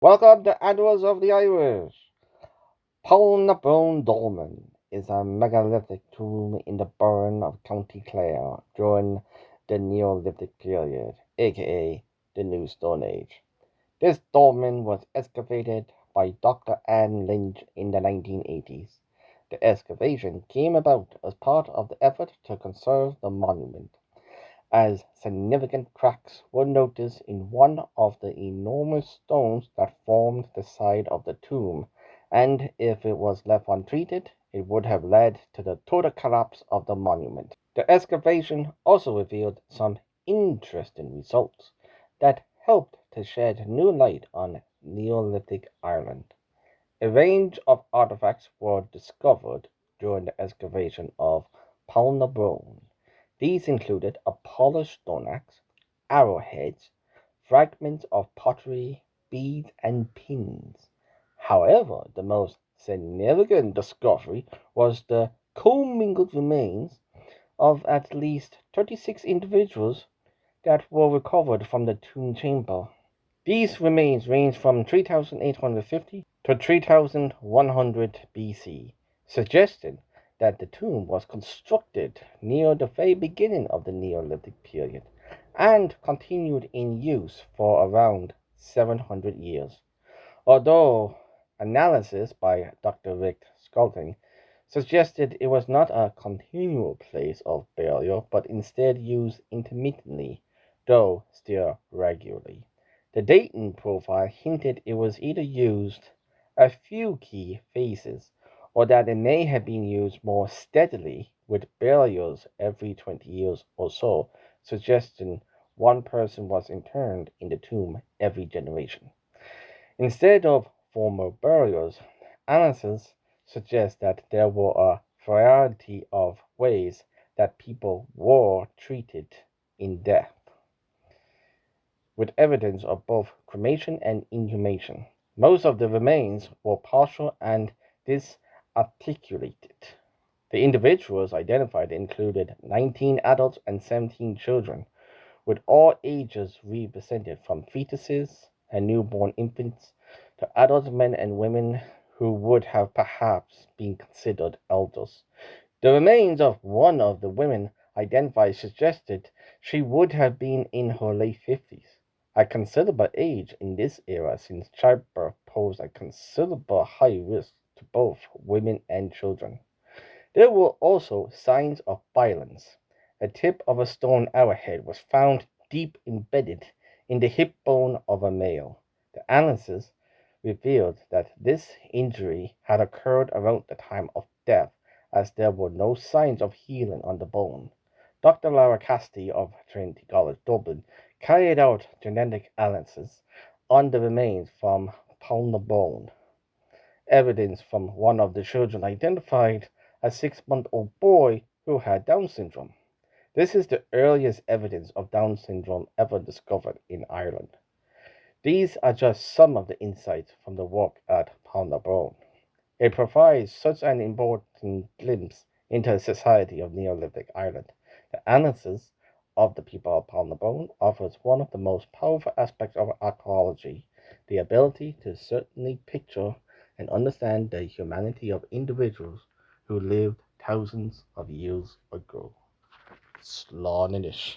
Welcome to Admirals of the Irish. Poulnabrone Dolmen is a megalithic tomb in the Burren of County Clare during the Neolithic period, aka the New Stone Age. This dolmen was excavated by Dr. Anne Lynch in the 1980s. The excavation came about as part of the effort to conserve the monument, as significant cracks were noticed in one of the enormous stones that formed the side of the tomb, and if it was left untreated, it would have led to the total collapse of the monument. The excavation also revealed some interesting results that helped to shed new light on Neolithic Ireland. A range of artifacts were discovered during the excavation of Poulnabrone. These included a polished stone axe, arrowheads, fragments of pottery, beads, and pins. However, the most significant discovery was the commingled remains of at least 36 individuals that were recovered from the tomb chamber. These remains range from 3850 to 3100 BC, suggesting that the tomb was constructed near the very beginning of the Neolithic period and continued in use for around 700 years. Although analysis by Dr. Rick Sculting suggested it was not a continual place of burial but instead used intermittently, though still regularly. The dating profile hinted it was either used a few key phases or that it may have been used more steadily with burials every 20 years or so, suggesting one person was interned in the tomb every generation. Instead of formal burials, analysis suggests that there were a variety of ways that people were treated in death, with evidence of both cremation and inhumation. Most of the remains were partial and disarticulated. The individuals identified included 19 adults and 17 children, with all ages represented from fetuses and newborn infants to adult men and women who would have perhaps been considered elders. The remains of one of the women identified suggested she would have been in her late 50s, a considerable age in this era since childbirth posed a considerable high risk to both women and children. There were also signs of violence. A tip of a stone arrowhead was found deep embedded in the hip bone of a male. The analysis revealed that this injury had occurred around the time of death, as there were no signs of healing on the bone. Dr. Lara Casti of Trinity College Dublin carried out genetic analysis on the remains from Poulnabrone. Evidence from one of the children identified a 6-month-old boy who had Down syndrome. This is the earliest evidence of Down syndrome ever discovered in Ireland. These are just some of the insights from the work at Poulnabrone. It provides such an important glimpse into the society of Neolithic Ireland. The analysis of the people of Poulnabrone offers one of the most powerful aspects of archaeology, the ability to certainly picture and understand the humanity of individuals who lived thousands of years ago. Sláninish.